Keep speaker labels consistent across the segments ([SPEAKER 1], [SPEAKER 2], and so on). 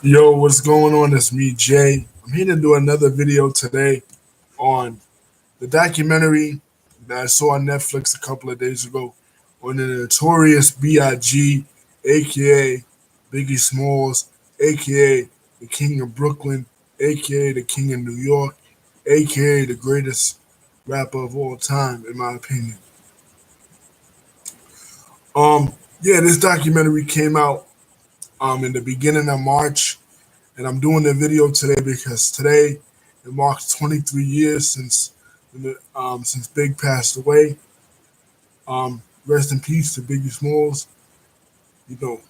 [SPEAKER 1] Yo, what's going on? It's me, Jay. I'm here to do another video today on the documentary that I saw on Netflix a couple of days ago on the Notorious B.I.G, aka Biggie Smalls, aka the King of Brooklyn, aka the King of New York, aka the greatest rapper of all time, in my opinion. Yeah, this documentary came out in the beginning of March, and I'm doing the video today because today it marks 23 years since Big passed away. Rest in peace to Biggie Smalls. You know,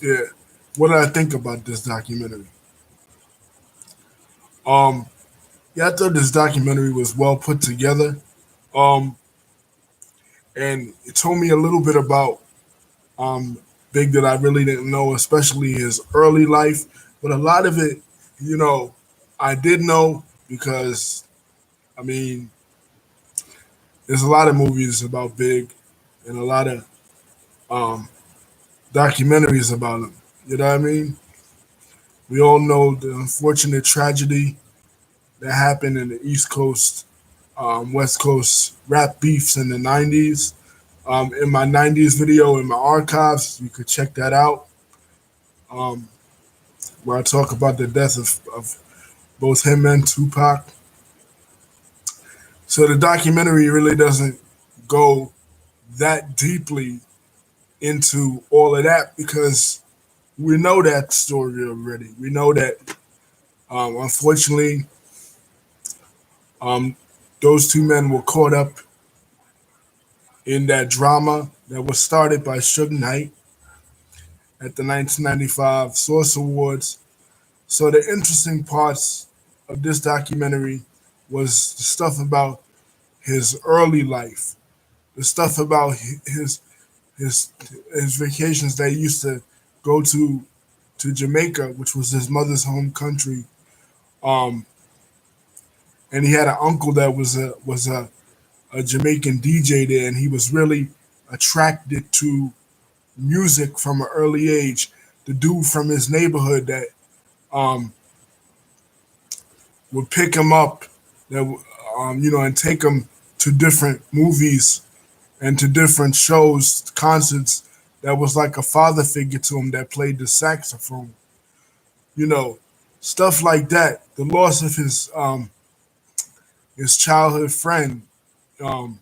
[SPEAKER 1] yeah. What did I think about this documentary? Um, yeah, I thought this documentary was well put together. Um, and it told me a little bit about um Big that I really didn't know, especially his early life. But a lot of it, you know, I did know because I mean there's a lot of movies about Big and a lot of um, documentaries about him. You know what I mean? We all know the unfortunate tragedy that happened in the East Coast, West Coast rap beefs in the 90s. In my 90s video in my archives, you could check that out, um, where I talk about the death of both him and Tupac. So the documentary really doesn't go that deeply into all of that because we know that story already. We know that unfortunately um, those two men were caught up in that drama that was started by Suge Knight at the 1995 Source Awards. So the interesting parts of this documentary was the stuff about his early life, the stuff about his his vacations that he used to go to Jamaica, which was his mother's home country. Um, and he had an uncle that was a Jamaican DJ there, and he was really attracted to music from an early age. The dude from his neighborhood that um, would pick him up, and take him to different movies and to different shows, concerts. That was like a father figure to him that played the saxophone. You know, stuff like that. The loss of his childhood friend. Um,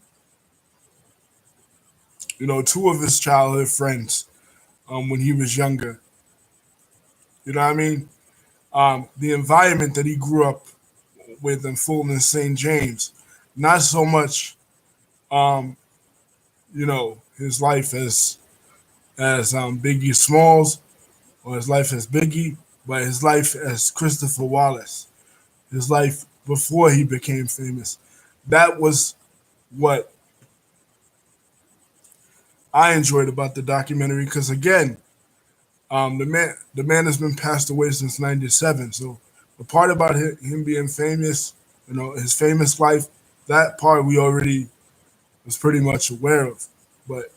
[SPEAKER 1] two of his childhood friends when he was younger. You know what I mean? The environment that he grew up with in Fulton, St. James, not so much, um, his life as Biggie Smalls or his life as Biggie, but his life as Christopher Wallace, his life before he became famous. That was what I enjoyed about the documentary because again, the man has been passed away since '97. So the part about him being famous, his famous life, that part we already was pretty much aware of. But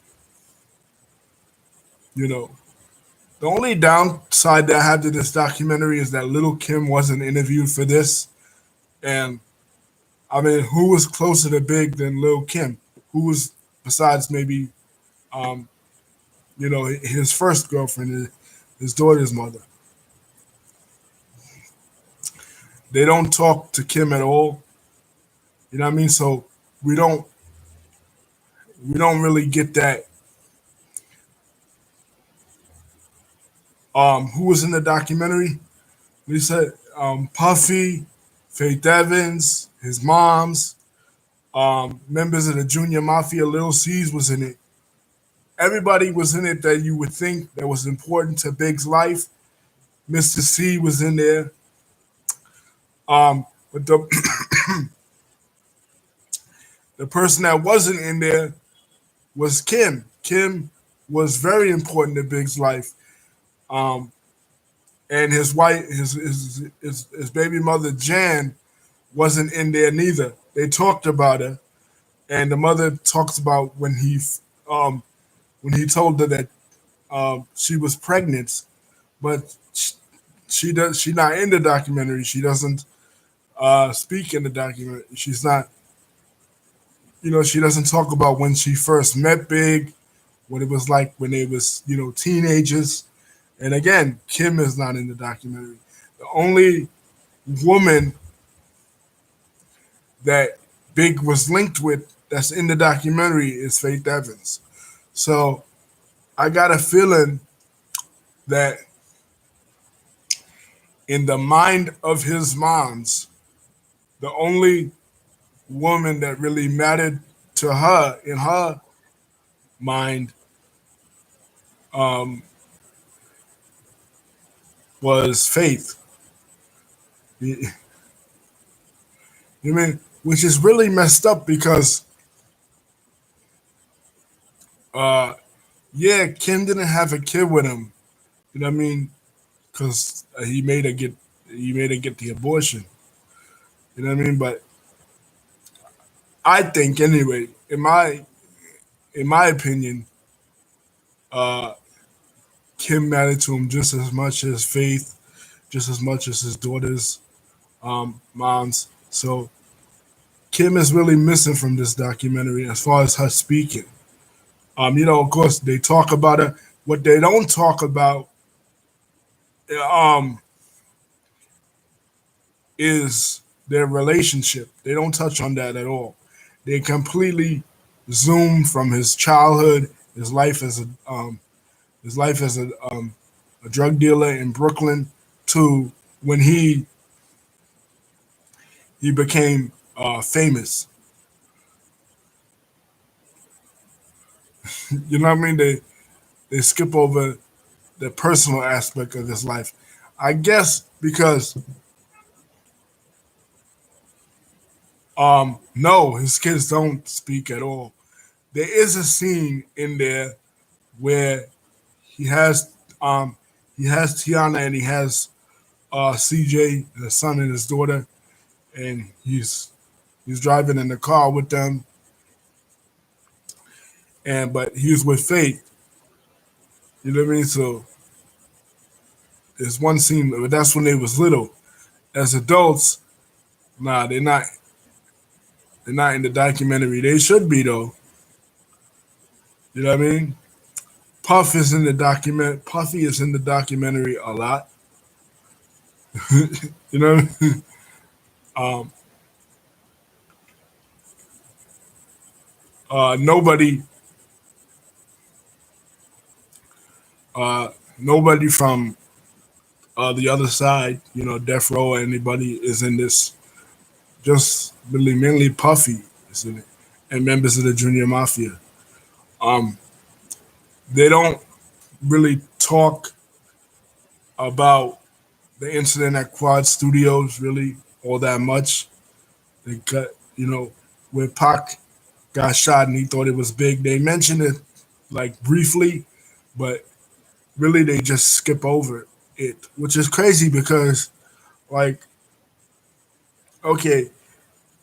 [SPEAKER 1] you know, the only downside that I have to this documentary is that Little Kim wasn't interviewed for this. And I mean, who was closer to Big than Lil Kim? Who was besides maybe um, his first girlfriend, his daughter's mother? They don't talk to Kim at all. You know what I mean? So we don't we don't really get that. Who was in the documentary? We said Puffy, Faith Evans, his moms, members of the Junior Mafia. Lil C's was in it. Everybody was in it that you would think that was important to Big's life. Mr. C was in there. But the person that wasn't in there was Kim. Kim was very important to Big's life. Um, and his wife, his baby mother Jan, wasn't in there neither. They talked about her, and the mother talks about um, when he told her that she was pregnant. but she not in the documentary. She doesn't speak in the documentary. She's not, she doesn't talk about when she first met Big, what it was like when they was, teenagers. And again, Kim is not in the documentary. The only woman that Big was linked with that's in the documentary is Faith Evans. So I got a feeling that in the mind of his moms, the only woman that really mattered to her in her mind um, was Faith. You mean, which is really messed up because, uh, yeah, Kim didn't have a kid with him. You know what I mean? Because he made her get the abortion. You know what I mean? But I think anyway, in my opinion, uh, Kim mattered to him just as much as Faith, just as much as his daughter's moms. So Kim is really missing from this documentary as far as her speaking. Of course, they talk about it. What they don't talk about um, is their relationship. They don't touch on that at all. They completely zoom from his childhood, his life as a drug dealer in Brooklyn, to when he became famous. You know what I mean? They skip over the personal aspect of his life. I guess because no, his kids don't speak at all. There is a scene in there where he has um he has Tiana and he has CJ, the son and his daughter, and he's driving in the car with them, and but he's with Faith. You know what I mean? So there's one scene, but that's when they was little. As adults, nah, they're not in the documentary. They should be though. You know what I mean? Puffy is in the documentary a lot. You know, um, nobody, nobody from the other side, Death Row or anybody is in this. Just really mainly Puffy is in it, and members of the Junior Mafia. Um, they don't really talk about the incident at Quad Studios really all that much. They cut, where Pac got shot and he thought it was big. They mentioned it like briefly, but really they just skip over it, which is crazy because like, okay,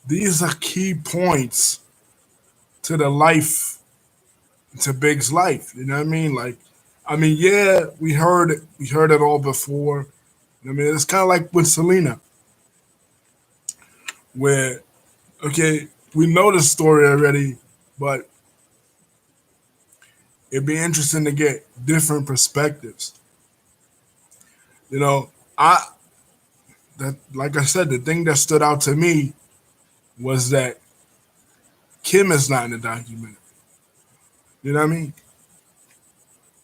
[SPEAKER 1] these are key points to the life to Big's life. You know what I mean? Like, I mean, yeah, we heard it all before. I mean, it's kind of like with Selena, where okay, we know the story already, but it'd be interesting to get different perspectives. You know, I that like I said, the thing that stood out to me was that Kim is not in the documentary. You know what I mean?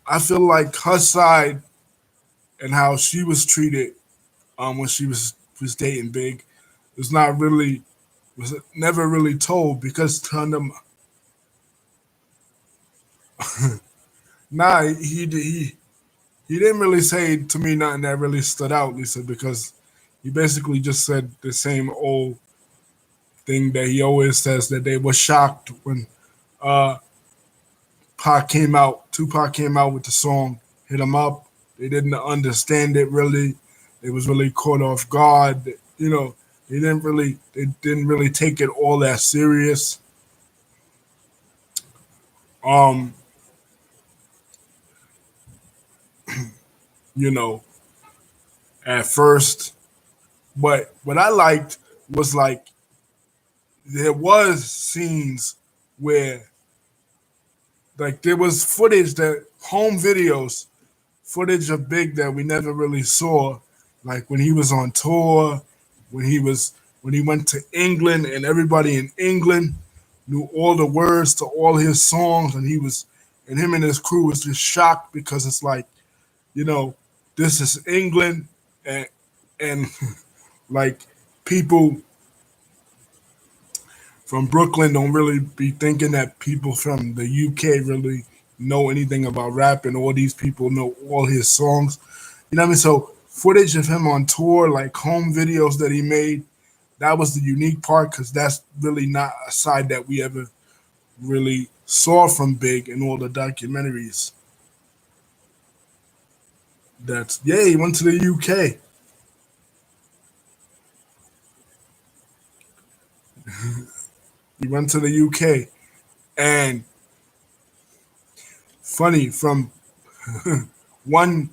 [SPEAKER 1] I feel like her side and how she was treated when she was dating Big was not really was never really told because nah he didn't really say to me nothing that really stood out, Lisa, because he basically just said the same old thing that he always says that they were shocked when uh Tupac came out with the song Hit 'em Up. They didn't understand it really. They was really caught off guard. They didn't really take it all that serious. Um you know, at first. But what I liked was like there was scenes where like there was footage that home videos, footage of Big that we never really saw, like when he was on tour, when he was when he went to England and everybody in England knew all the words to all his songs and he was and him and his crew was just shocked because it's like, you know, this is England and like people from Brooklyn don't really be thinking that people from the UK really know anything about rap, and all these people know all his songs. You know what I mean? So footage of him on tour, like home videos that he made, that was the unique part because that's really not a side that we ever really saw from Big in all the documentaries. That's yeah, he went to the UK. He went to the UK, and funny from one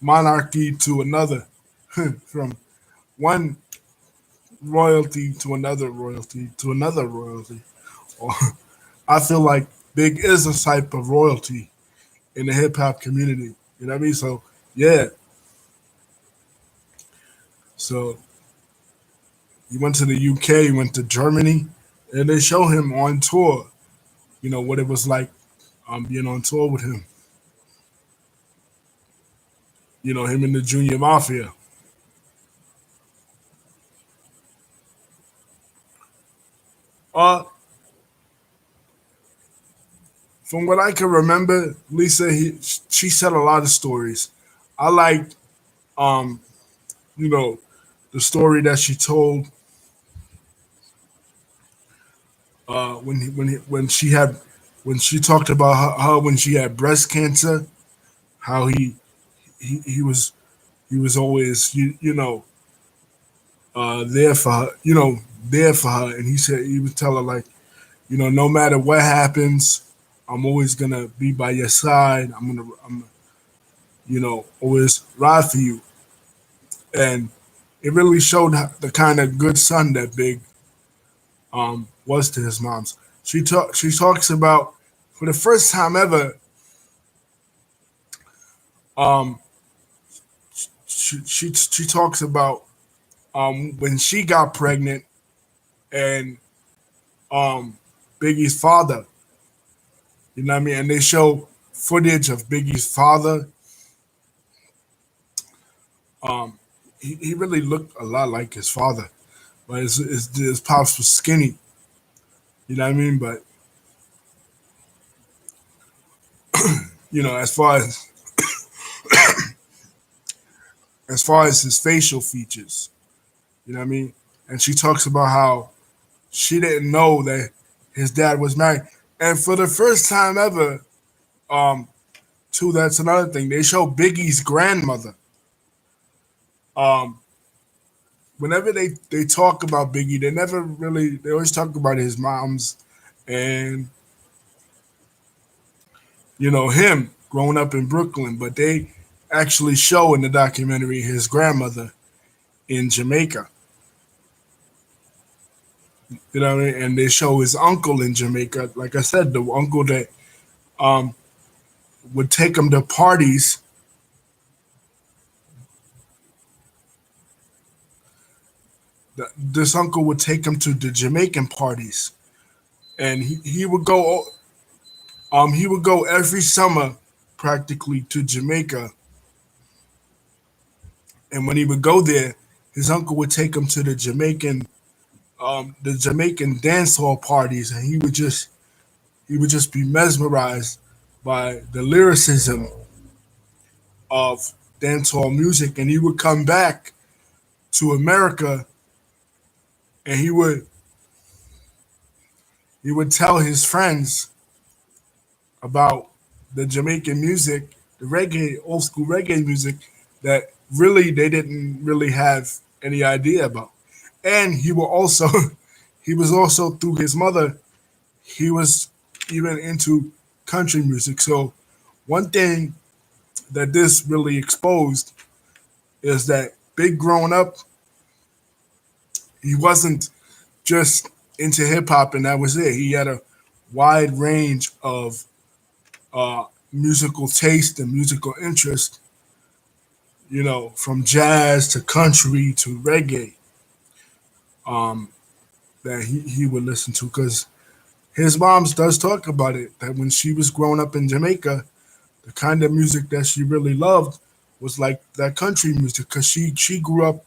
[SPEAKER 1] monarchy to another, from one royalty to another royalty to another royalty. I feel like Big is a type of royalty in the hip hop community. You know what I mean? So yeah, so he went to the UK, he went to Germany, and they show him on tour. You know what it was like being on tour with him. You know him in the Junior Mafia. Uh, from what I can remember, Lisa, she said a lot of stories. I liked, um, you know, the story that she told when she had when she talked about her when she had breast cancer, how he was he was always there for her, there for her, and he said he would tell her like, no matter what happens, I'm always gonna be by your side. I'm always ride for you, and it really showed the kind of good son that Big was to his moms. She talks about for the first time ever. Um, she talks about when she got pregnant and um, Biggie's father. You know what I mean? And they show footage of Biggie's father. Um, he really looked a lot like his father, but his pops was skinny. You know what I mean? But as far as his facial features, you know what I mean? And she talks about how she didn't know that his dad was married, and for the first time ever, um, too. That's another thing. They show Biggie's grandmother. Um, whenever they talk about Biggie, they never really. They always talk about his mom's and him growing up in Brooklyn, but they actually show in the documentary his grandmother in Jamaica. You know what I mean? And they show his uncle in Jamaica. Like I said, the uncle that um, would take him to parties. This uncle would take him to the Jamaican parties, and he would go every summer practically to Jamaica, and when he would go there, his uncle would take him to the Jamaican dance hall parties, and he would just be mesmerized by the lyricism of dance hall music, and he would come back to America, and he would tell his friends about the Jamaican music, the reggae, old school reggae music that really they didn't really have any idea about. And he was also through his mother, he was even into country music. So one thing that this really exposed is that Big growing up, he wasn't just into hip hop and that was it. He had a wide range of uh, musical taste and musical interest, from jazz to country to reggae, um, that he would listen to. Because his moms does talk about it, that when she was growing up in Jamaica, the kind of music that she really loved was like that country music, because she grew up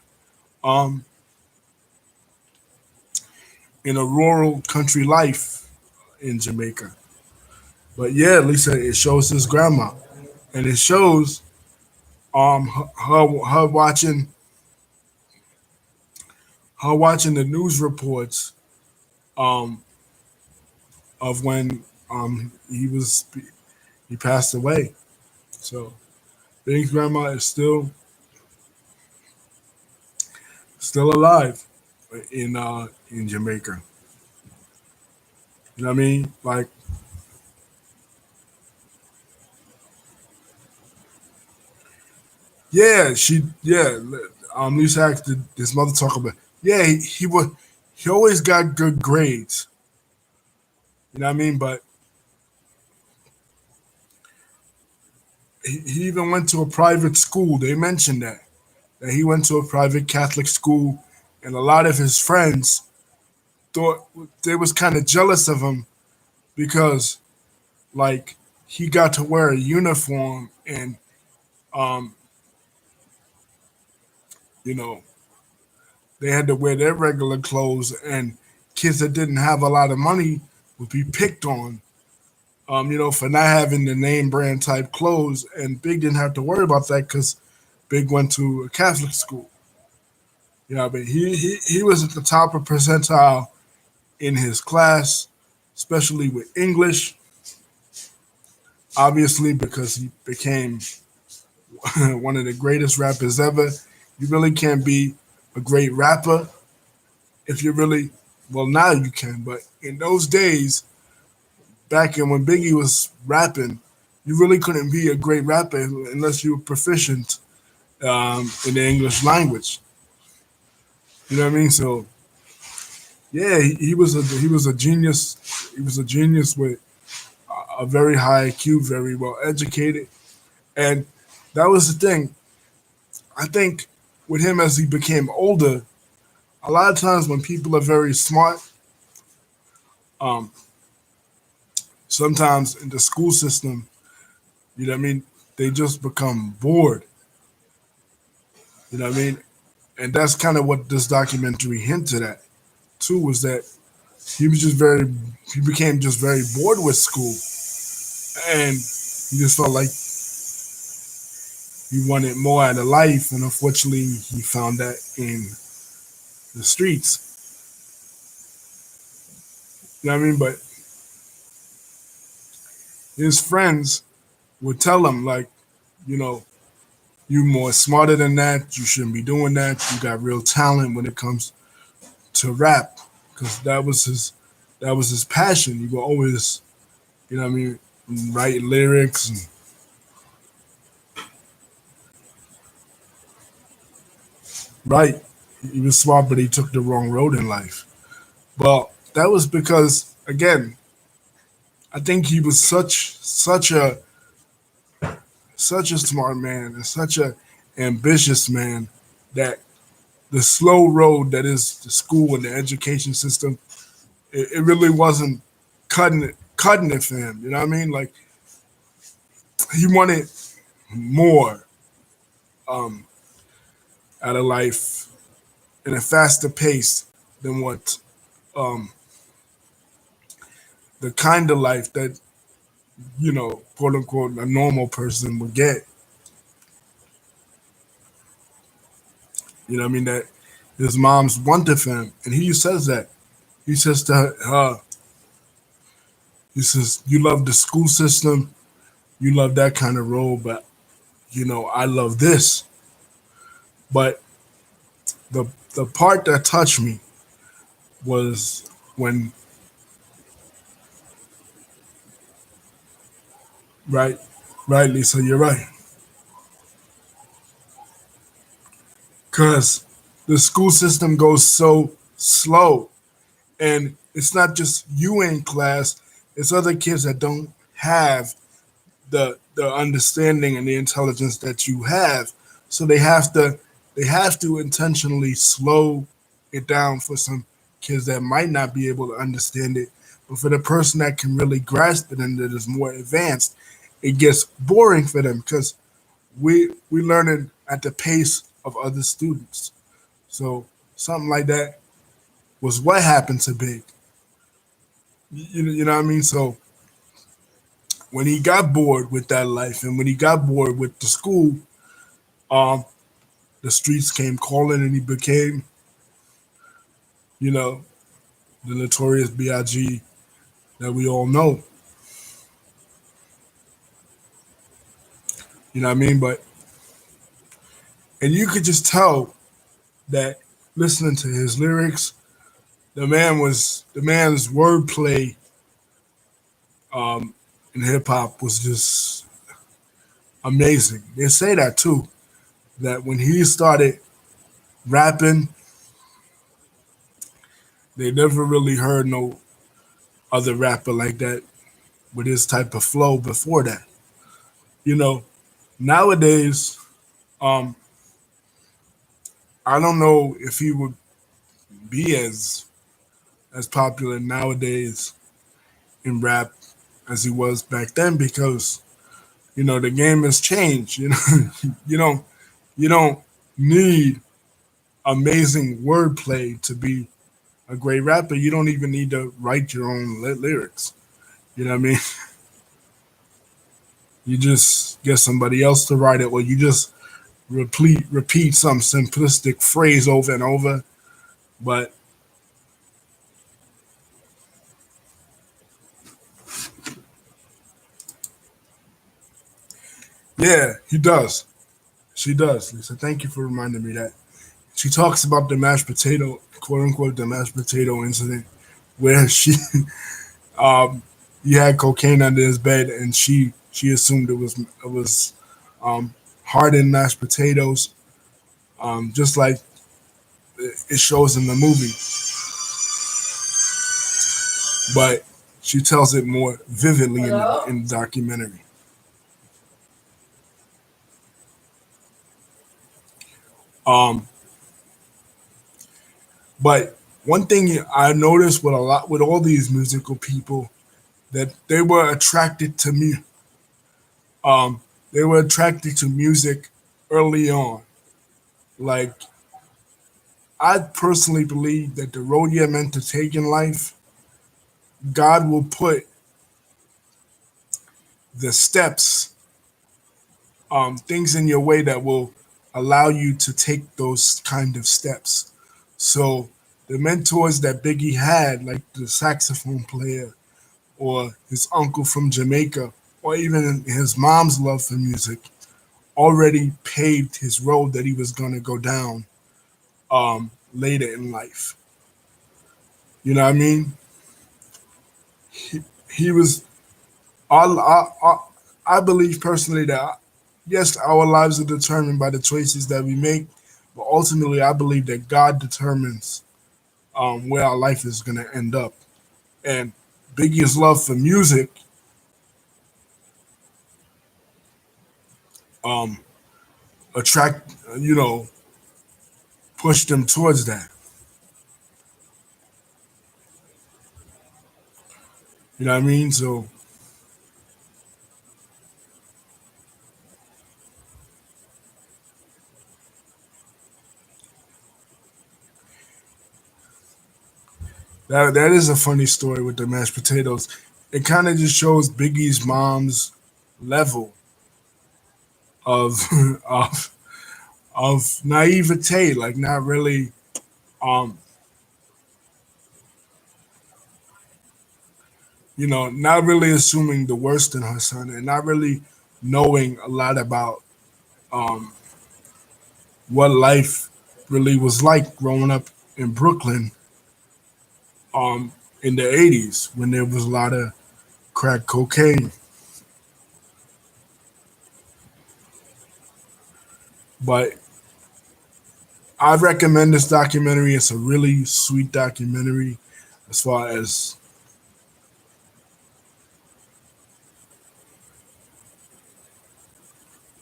[SPEAKER 1] um, in a rural country life in Jamaica. But yeah, Lisa, it shows his grandma, and it shows her watching the news reports um of when he passed away. So Big's grandma is still alive in Jamaica. You know what I mean? Like, yeah, Lisa asked his mother talk about. Yeah, he always got good grades. You know what I mean? But he even went to a private school. They mentioned that he went to a private Catholic school, and a lot of his friends thought they was kind of jealous of him because like he got to wear a uniform and um you know they had to wear their regular clothes, and kids that didn't have a lot of money would be picked on for not having the name brand type clothes, and Big didn't have to worry about that because Big went to a Catholic school. But he was at the top of percentile in his class, especially with English, obviously because he became one of the greatest rappers ever. You really can't be a great rapper if you really, well, now you can, but in those days, back in when Biggie was rapping, you really couldn't be a great rapper unless you were proficient in the English language. You know what I mean? So yeah, he was a genius. He was a genius with a very high IQ, very well educated, and that was the thing. I think with him as he became older, a lot of times when people are very smart, um, sometimes in the school system, you know what I mean, they just become bored. You know what I mean? And that's kind of what this documentary hinted at too, was that he was just very he became just very bored with school, and he just felt like he wanted more out of life, and unfortunately he found that in the streets. You know what I mean? But his friends would tell him like, you know, you more smarter than that. You shouldn't be doing that. You got real talent when it comes to rap, because that was his passion. He would always, what I mean, write lyrics and write. He was smart, but he took the wrong road in life. Well, that was because again, I think he was such a smart man and such a ambitious man that the slow road that is the school and the education system, it really wasn't cutting it for him. You know what I mean? Like he wanted more um, out of life in a faster pace than what um, the kind of life that quote unquote a normal person would get. You know what I mean? That his mom's wanted for him, and he says that. He says to her, he says, "You love the school system, you love that kind of role, but I love this." But the the part that touched me was when, right, right, Lisa, you're right. because the school system goes so slow, and it's not just you in class; it's other kids that don't have the understanding and the intelligence that you have. So they have to intentionally slow it down for some kids that might not be able to understand it. But for the person that can really grasp it and that is more advanced, it gets boring for them because we learning at the pace of other students. So something like that was what happened to Big. You know what I mean? So when he got bored with that life and when he got bored with the school, um, the streets came calling and he became, you know, the notorious B.I.G. that we all know. You know what I mean? And you could just tell that listening to his lyrics, the man's wordplay in hip hop was just amazing. They say that too, that when he started rapping, they never really heard no other rapper like that with his type of flow before that. You know, nowadays, um, I don't know if he would be as popular nowadays in rap as he was back then because the game has changed. You don't you don't need amazing wordplay to be a great rapper. You don't even need to write your own lyrics. You know what I mean? You just get somebody else to write it, or you just repeat some simplistic phrase over and over. But yeah, he does. She does. Lisa, thank you for reminding me that. She talks about the mashed potato, quote unquote, the mashed potato incident, where she he had cocaine under his bed, and she assumed it was um, hardened mashed potatoes, just like it shows in the movie. But she tells it more vividly in the documentary. Um, but one thing I noticed with all these musical people that they were attracted to me. Um, they were attracted to music early on. Like I personally believe that the road you're meant to take in life, God will put the steps, things in your way that will allow you to take those kind of steps. So the mentors that Biggie had, like the saxophone player or his uncle from Jamaica, or even his mom's love for music, already paved his road that he was going to go down later in life. You know what I mean? He was. I believe personally that yes, our lives are determined by the choices that we make, but ultimately, I believe that God determines where our life is going to end up. And Biggie's love for music um, attract, pushed him towards that. You know what I mean? So that is a funny story with the mashed potatoes. It kind of just shows Biggie's mom's level of of naivete, like not really, um, not really assuming the worst in her son, and not really knowing a lot about um, what life really was like growing up in Brooklyn um, in the '80s when there was a lot of crack cocaine. But I recommend this documentary. It's a really sweet documentary. As far as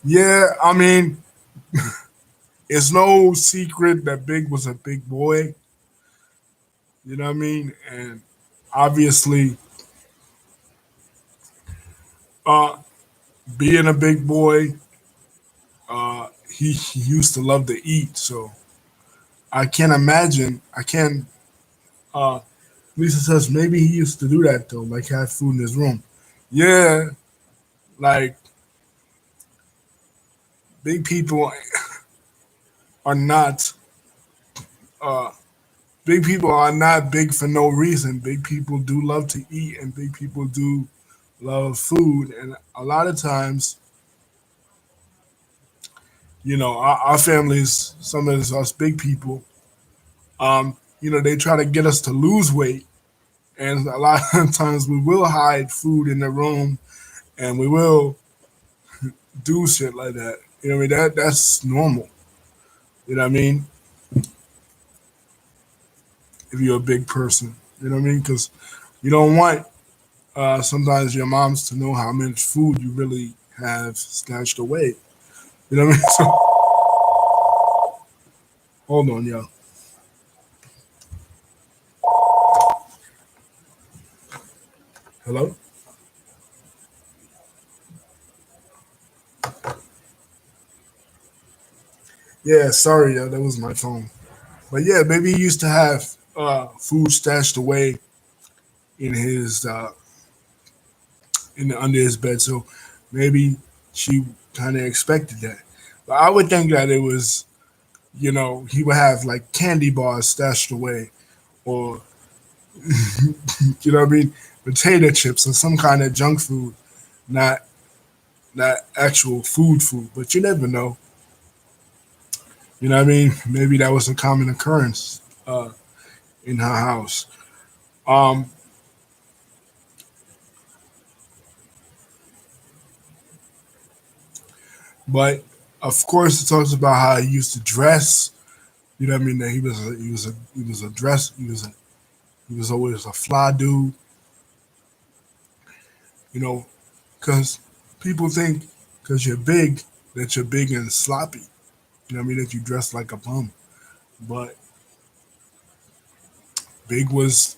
[SPEAKER 1] yeah, I mean, it's no secret that Big was a big boy. You know what I mean? And obviously, uh, being a big boy, he used to love to eat. So I can't imagine. I can't. Lisa says maybe he used to do that though, like have food in his room. Yeah, like big people are not. Uh, Big people are not big for no reason. Big people do love to eat, and big people do love food. And a lot of times, our families, some of us big people, they try to get us to lose weight, and a lot of times we will hide food in the room, and we will do shit like that. You know what I mean? That's normal. You know what I mean? If you're a big person, you know what I mean? Because you don't want sometimes your moms to know how much food you really have stashed away. You know what I mean? So hold on, yo. Hello? Yeah, sorry, yo. That was my phone. But yeah, maybe he used to have food stashed away in his under his bed, so maybe she kind of expected that. But I would think that it was, he would have like candy bars stashed away, or you know what I mean, potato chips or some kind of junk food, not actual food. But you never know. You know what I mean? Maybe that was a common occurrence in her house. Um, but of course, it talks about how he used to dress. You know what I mean? That he was a dress. He was always a fly dude. You know, because people think because you're big that you're big and sloppy. You know what I mean? That you dress like a bum. But Big was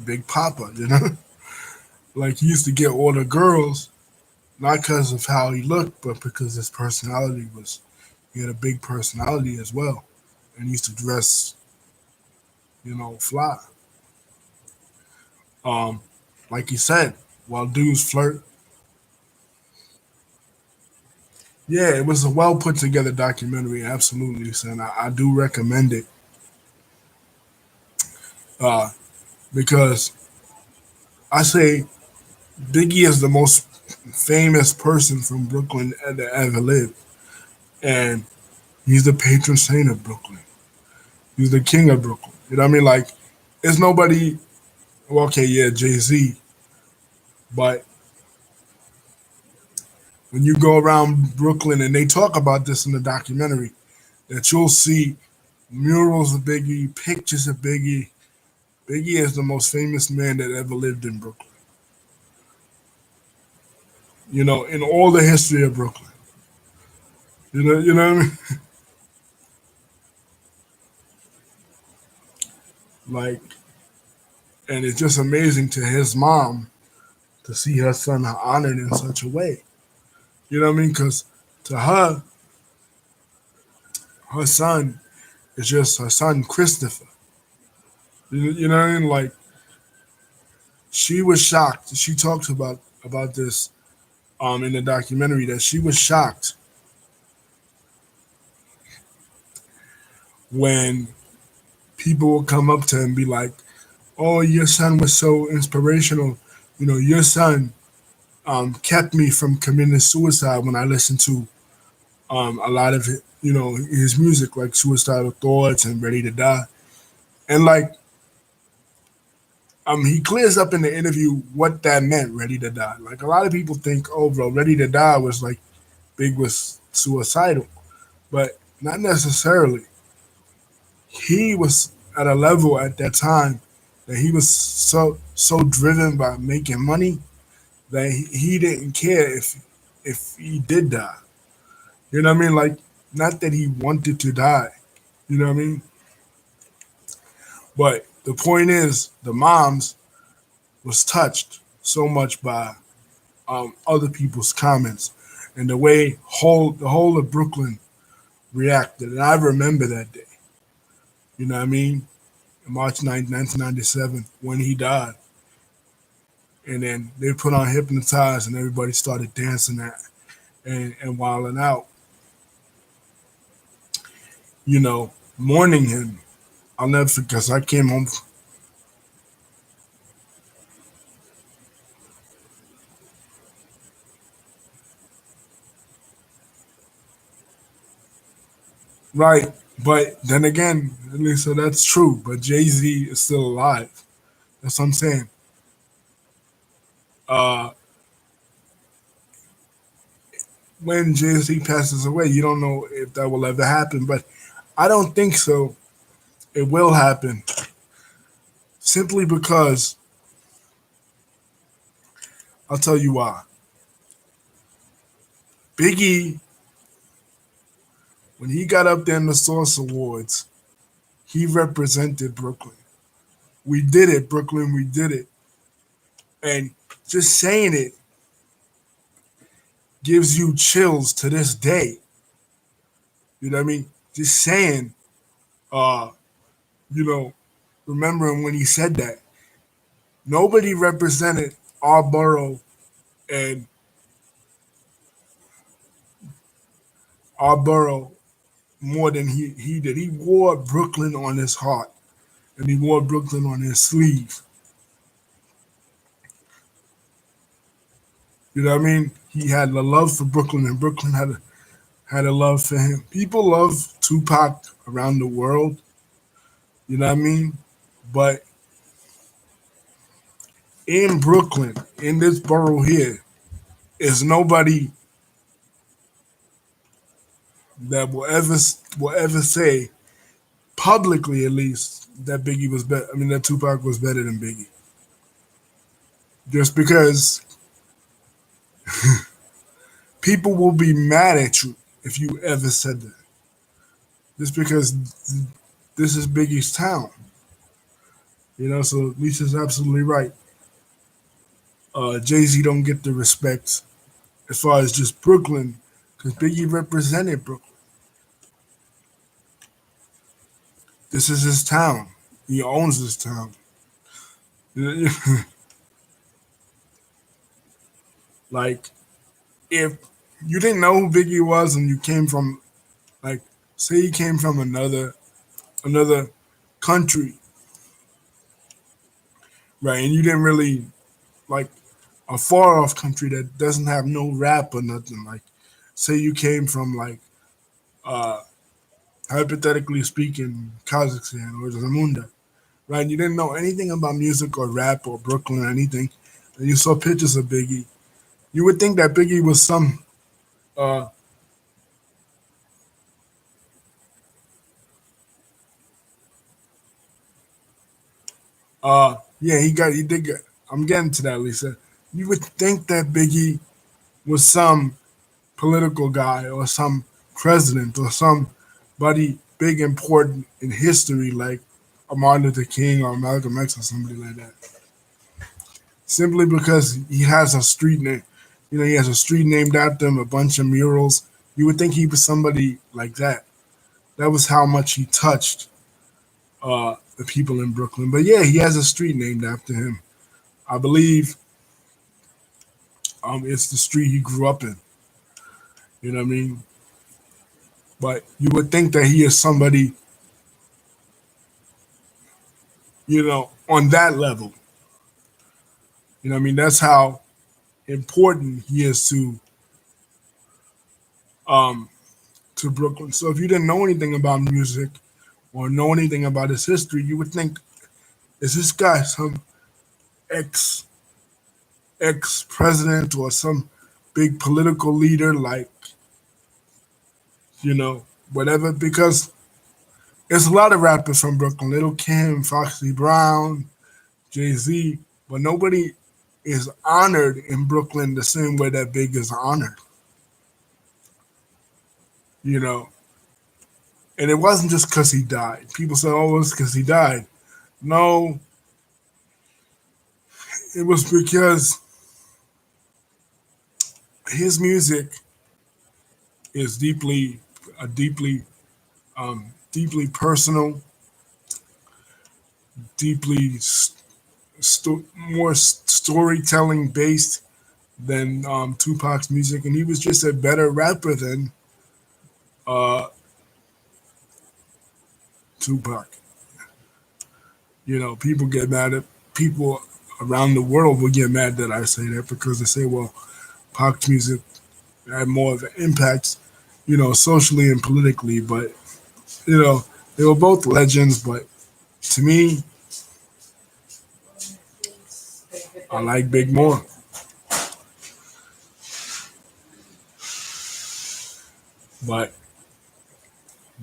[SPEAKER 1] Big Papa. You know, like he used to get all the girls not because of how he looked, but because his personality was. He had a big personality as well, and he used to dress, fly. Um, like you said, while dudes flirt. Yeah, it was a well put together documentary, absolutely, and I do recommend it uh, because I say Biggie is the most famous person from Brooklyn that ever lived, and he's the patron saint of Brooklyn. He's the king of Brooklyn. You know what I mean? Like, there's nobody. Well, okay, yeah, Jay Z, but when you go around Brooklyn and they talk about this in the documentary, that you'll see murals of Biggie, pictures of Biggie. Biggie is the most famous man that ever lived in Brooklyn. In all the history of Brooklyn. You know what I mean? Like, and it's just amazing to his mom to see her son honored in such a way. You know what I mean? Because to her, her son is just her son Christopher. You know what I mean? Like, she was shocked. She talks about this in the documentary that she was shocked when people would come up to her and be like, "Oh, your son was so inspirational. Your son kept me from committing suicide when I listened to a lot of it, his music like Suicidal Thoughts and Ready to Die." And like he clears up in the interview what that meant, Ready to Die. Like a lot of people think, oh bro, Ready to Die was like Big was suicidal, but not necessarily. he was at a level at that time that he was so driven by making money that he didn't care if he did die. You know what I mean? Like, not that he wanted to die. You know what I mean? But the point is, the moms was touched so much by other people's comments and the way the whole of Brooklyn reacted. And I remember that day. You know what I mean? March 9th, 1997, when he died. And then they put on Hypnotized and everybody started dancing that and wilding out, mourning him. I'll never forget, because I came home. Right. But then again, at least so that's true. But Jay Z is still alive. That's what I'm saying. Uh, when Jay Z passes away, you don't know if that will ever happen. But I don't think so. It will happen simply because I'll tell you why. Biggie, when he got up there in the Source Awards, he represented Brooklyn. We did it, Brooklyn. We did it. And just saying it gives you chills to this day. You know what I mean? Just saying, uh, you know, remembering when he said that. Nobody represented our borough and our borough more than he did. He wore Brooklyn on his heart and he wore Brooklyn on his sleeve. You know what I mean? He had a love for Brooklyn and Brooklyn had a love for him. People love Tupac around the world, you know what I mean? But in Brooklyn, in this borough here, is nobody that will ever say publicly, at least, that Biggie was better. I mean, that Tupac was better than Biggie. Just because people will be mad at you if you ever said that. Just because this is Biggie's town, So Lisa's absolutely right. Jay Z don't get the respect as far as just Brooklyn, because Biggie represented Brooklyn. This is his town. He owns this town. Like, if you didn't know who Biggie was and you came from, like, say he came from another country, right, and you didn't really like a far off country that doesn't have no rap or nothing. Like, say you came from like uh hypothetically speaking, Kazakhstan or Zamunda, right? And you didn't know anything about music or rap or Brooklyn or anything, and you saw pictures of Biggie. You would think that Biggie was some uh yeah, he did get I'm getting to that, Lisa. You would think that Biggie was some political guy or some president or somebody big important in history like Martin Luther King or Malcolm X or somebody like that. Simply because he has a street name. He has a street named after him, a bunch of murals. You would think he was somebody like that. That was how much he touched the people in Brooklyn. But yeah, he has a street named after him. I believe it's the street he grew up in. You know what I mean? But you would think that he is somebody, on that level. You know what I mean? That's how important he is um to Brooklyn. So if you didn't know anything about music or know anything about his history, you would think, is this guy some ex ex president or some big political leader like, whatever? Because There's a lot of rappers from Brooklyn, Little Kim, Foxy Brown, Jay Z, but nobody is honored in Brooklyn the same way that Big is honored. You know, and it wasn't just because he died. People say, "Oh, it's because he died." No, it was because his music is deeply, deeply personal, deeply more storytelling based than Tupac's music, and he was just a better rapper than uh, Tupac. People get mad at people around the world will get mad that I say that because they say, well, Pac's music had more of an impact, socially and politically. But you know, they were both legends. But to me, I like Big more. But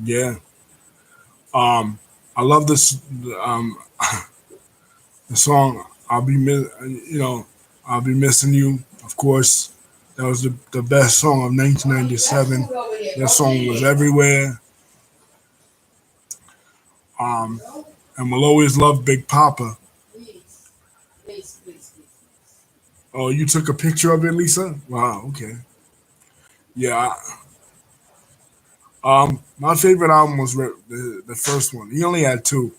[SPEAKER 1] yeah, I love this. Um, the song I'll be missing you. Of course, that was the best song of 1997. That song was everywhere. Um, and will always love Big Papa. Oh, you took a picture of it, Lisa? Wow. Okay. Yeah. My favorite album was the first one. He only had two.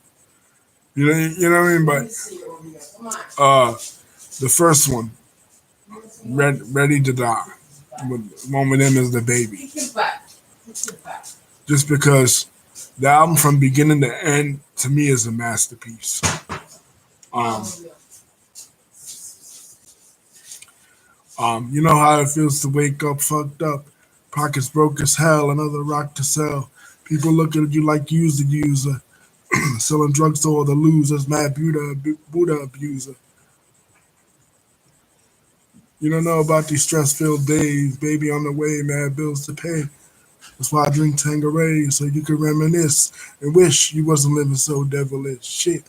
[SPEAKER 1] You know what I mean? But the first one, Ready to Die. One with him is the baby. Just because the album from beginning to end to me is a masterpiece. Um, you know how it feels to wake up fucked up, pockets broke as hell, another rock to sell. People look at you like you's the user, selling drugs to all the losers, mad Buddha abuser. You don't know about these stress-filled days, baby on the way, mad bills to pay. That's why I drink Tangeray, so you can reminisce and wish you wasn't living so devilish. Shit.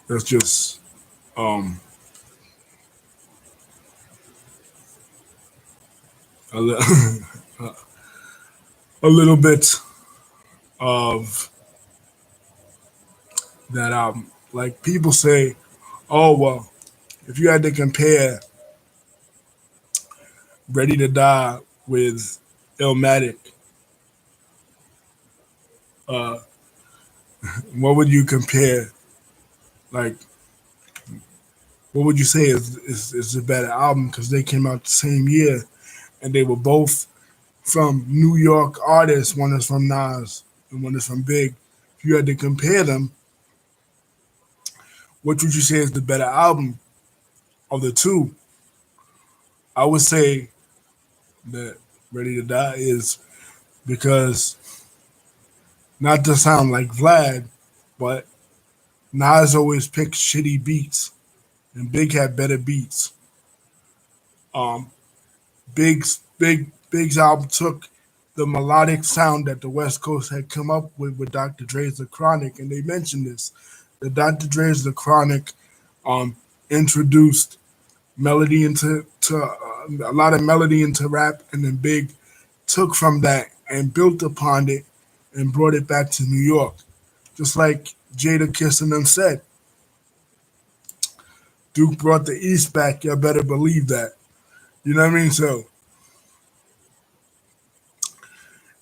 [SPEAKER 1] That's just um, a, li- a little bit of that album. Like people say, oh well, if you had to compare Ready to Die with Illmatic, uh, what would you compare? Like, what would you say is a better album? Because they came out the same year, and they were both from New York artists. One is from Nas, and one is from Big. If you had to compare them, what would you say is the better album of the two? I would say that Ready to Die is because not to sound like Vlad, but Nas always picked shitty beats, and Big had better beats. Um, Big's album took the melodic sound that the West Coast had come up with Dr. Dre's The Chronic, and they mentioned this. The Dr. Dre's The Chronic um, introduced melody into a lot of melody into rap, and then Big took from that and built upon it and brought it back to New York. Just like Jada Kiss and them said, Duke brought the East back. You better believe that. You know what I mean? So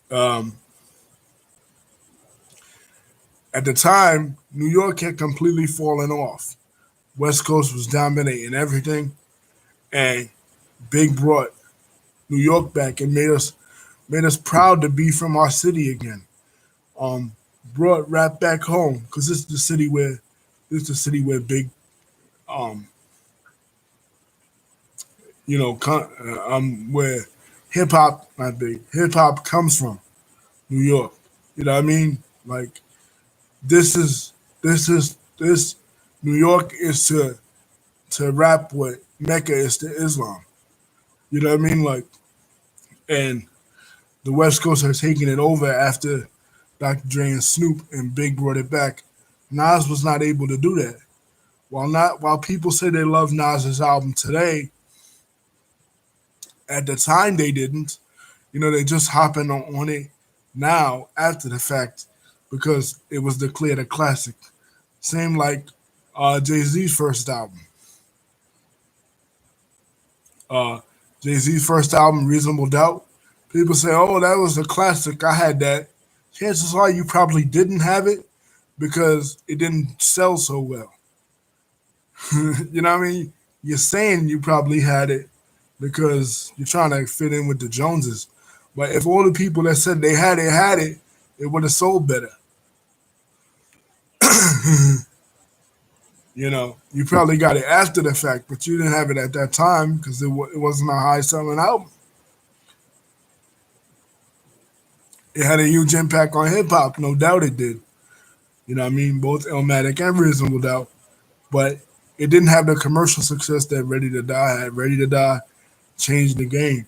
[SPEAKER 1] um, at the time, New York had completely fallen off. West Coast was dominating everything, and Big brought New York back and made us proud to be from our city again. Um, Brought rap back home because this is the city where Big um where hip hop not Big hip hop comes from New York. You know what I mean? Like this New York is to rap what Mecca is to Islam. You know what I mean? Like, and the West Coast are taking it over after Dr. Dre and Snoop and Big brought it back. Nas was not able to do that. While people say they love Nas's album today, at the time they didn't. You know, they just hopping on it now after the fact because it was declared a classic. Same like Jay Z's first album. Uh, Jay Z's first album, Reasonable Doubt. People say, "Oh, that was a classic. I had that." Chances are you probably didn't have it because it didn't sell so well. You know what I mean? You're saying you probably had it because you're trying to fit in with the Joneses. But if all the people that said they had it, it would have sold better. You know, you probably got it after the fact, but you didn't have it at that time because it wasn't a high selling album. It had a huge impact on hip hop, no doubt it did. You know what I mean? Both Illmatic and Reasonable Doubt. But it didn't have the commercial success that Ready to Die had. Ready to Die changed the game.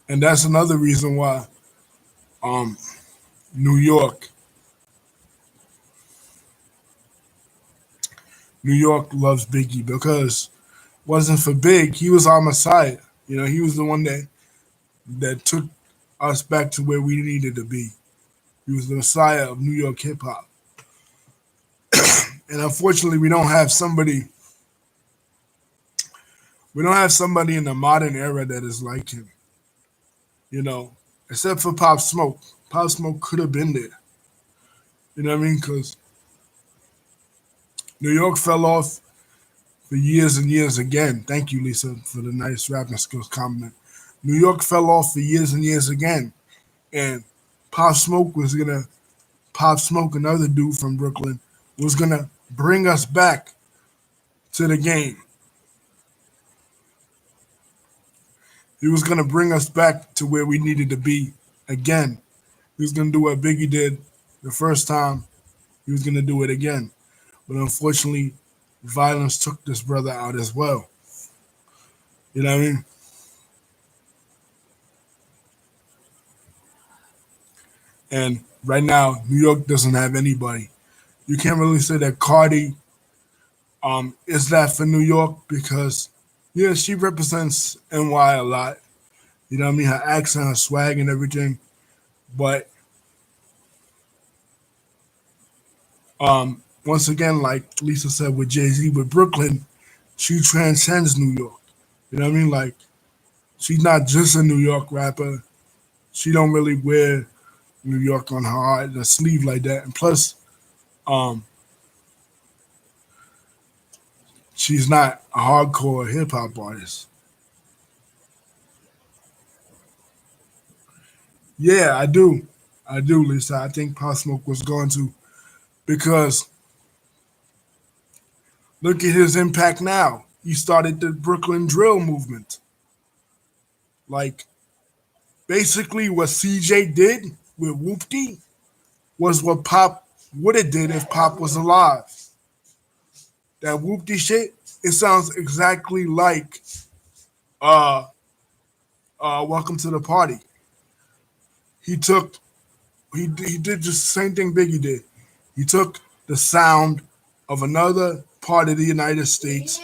[SPEAKER 1] And that's another reason why um, New York, New York loves Biggie because wasn't for Big, he was our Messiah. You know, he was the one that took us back to where we needed to be. He was the Messiah of New York hip hop. And unfortunately, we don't have somebody in the modern era that is like him. You know, except for Pop Smoke. Pop Smoke could have been there. You know what I mean? Because New York fell off for years and years again. Thank you, Lisa, for the nice rapping skills compliment. New York fell off for years and years again. And Pop Smoke was gonna Pop Smoke, another dude from Brooklyn, was gonna bring us back to the game. He was gonna bring us back to where we needed to be again. He was gonna do what Biggie did the first time. He was gonna do it again. But unfortunately, violence took this brother out as well. You know what I mean? And right now, New York doesn't have anybody. You can't really say that Cardi is that for New York because yeah, she represents NY a lot. You know what I mean? Her accent, her swag, and everything. But once again, like Lisa said with Jay Z with Brooklyn, she transcends New York. You know what I mean? Like she's not just a New York rapper. She don't really wear New York on her heart, the sleeve like that. And plus, um, she's not a hardcore hip hop artist. Yeah, I do. I do, Lisa. I think Pop Smoke was going to because look at his impact now. He started the Brooklyn drill movement. Like basically what CJ did with Whoopty was what Pop would have did if Pop was alive. That Whoopty shit, it sounds exactly like uh Welcome to the Party. He took he did just the same thing Biggie did. He took the sound of another part of the United States,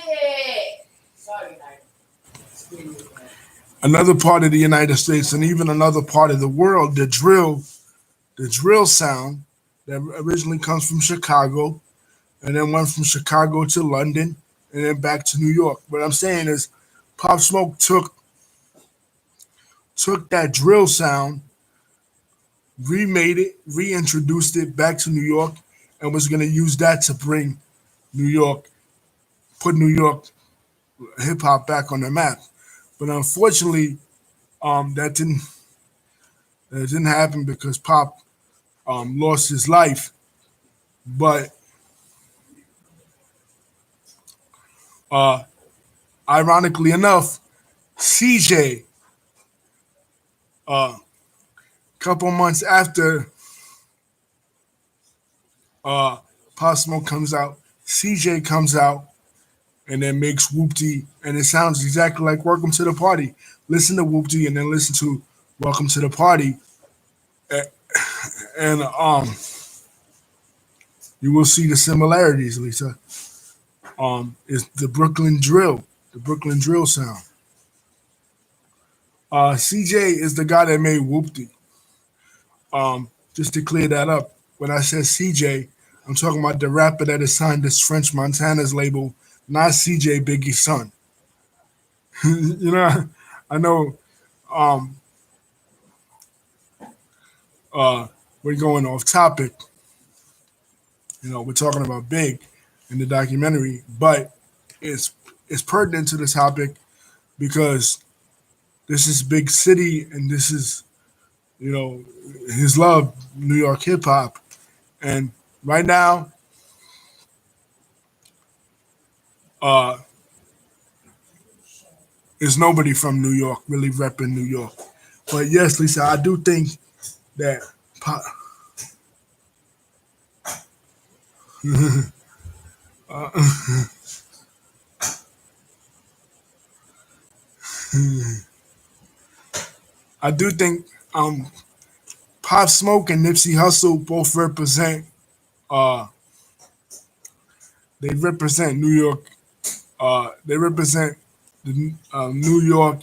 [SPEAKER 1] another part of the United States, and even another part of the world, the drill sound that originally comes from Chicago and then went from Chicago to London and then back to New York. What I'm saying is Pop Smoke took that drill sound, remade it, reintroduced it back to New York, and was gonna use that to bring New York, put New York hip hop back on the map. But unfortunately, um, that didn't that didn't happen because Pop lost his life. But uh, ironically enough, CJ couple months after uh, Pop Smoke comes out, CJ comes out and then makes Whoopty, and it sounds exactly like Welcome to the Party. Listen to Whoopty and then listen to Welcome to the Party, and you will see the similarities, Lisa. It's the Brooklyn drill sound. CJ is the guy that made Whoopty. Just to clear that up, when I said CJ, I'm talking about the rapper that is signed to French Montana's label, not CJ Biggie's son. You know, I know um, we're going off topic. You know, we're talking about Big in the documentary, but it's it's pertinent to the topic because this is big city and this is you know his love, New York hip hop, and right now, uh, there's nobody from New York really repping New York. But yes, Lisa, I do think that pop, I do think Pop Smoke and Nipsey Hussle both represent uh, they represent New York. They represent New York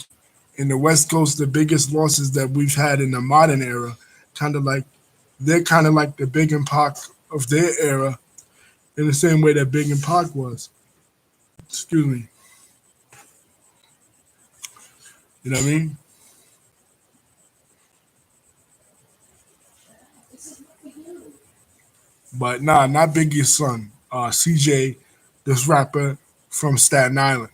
[SPEAKER 1] and the West Coast, the biggest losses that we've had in the modern era. Kind of like they're kind of like the Big and Pac of their era, in the same way that Big and Pac was. Excuse me. You know what I mean? But nah, not Biggie's son. CJ, this rapper from Staten Island.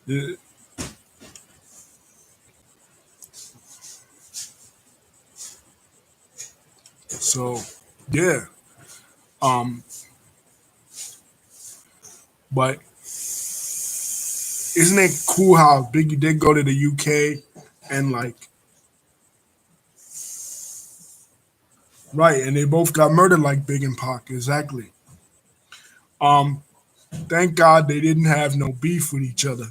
[SPEAKER 1] Yeah, so yeah. Um, but isn't it cool how Biggie did go to the UK and like right, and they both got murdered like Big and Pac, exactly. Um, thank God they didn't have no beef with each other.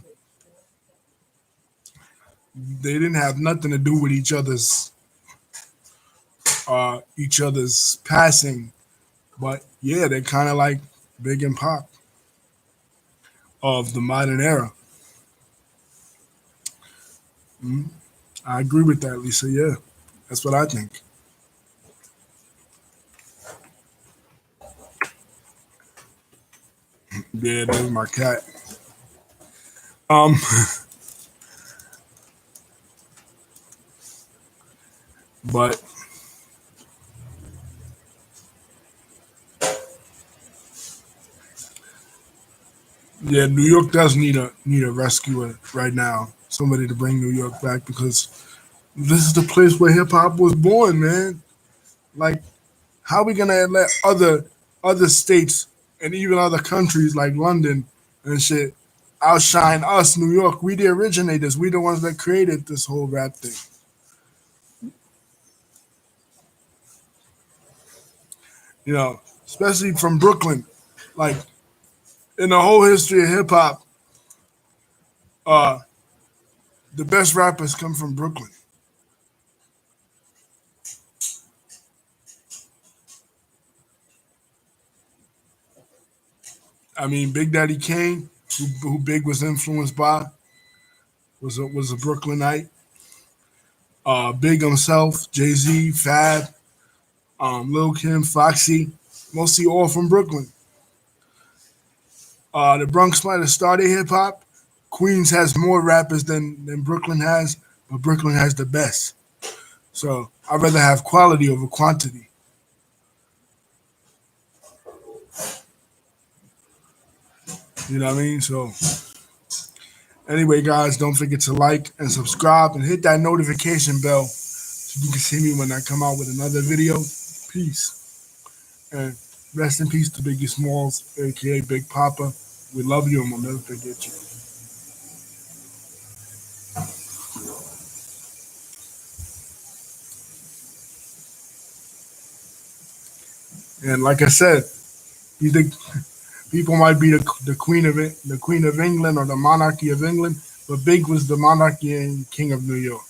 [SPEAKER 1] They didn't have nothing to do with each other's passing. But yeah, they're kind of like Big and Pac of the modern era. Mm, I agree with that, Lisa. Yeah, that's what I think. Yeah, that was my cat. Um, but yeah, New York does need a rescuer right now. Somebody to bring New York back because this is the place where hip hop was born, man. Like, how are we gonna let other states and even other countries like London and shit outshine us, New York? We the originators. We the ones that created this whole rap thing. You know, especially from Brooklyn. Like in the whole history of hip hop, uh, the best rappers come from Brooklyn. I mean, Big Daddy Kane, who Big was influenced by, was a Brooklynite. Big himself, Jay Z, Fab, Lil Kim, Foxy, mostly all from Brooklyn. The Bronx might have started hip hop. Queens has more rappers than Brooklyn has, but Brooklyn has the best. So I'd rather have quality over quantity. You know what I mean? So anyway, guys, don't forget to like and subscribe and hit that notification bell so you can see me when I come out with another video. Peace. And Rest in peace to Biggie Smalls, aka Big Papa. We love you and we'll never forget you. And like I said, you think people might be the Queen of England or the monarchy of England, but Big was the monarchy and king of New York.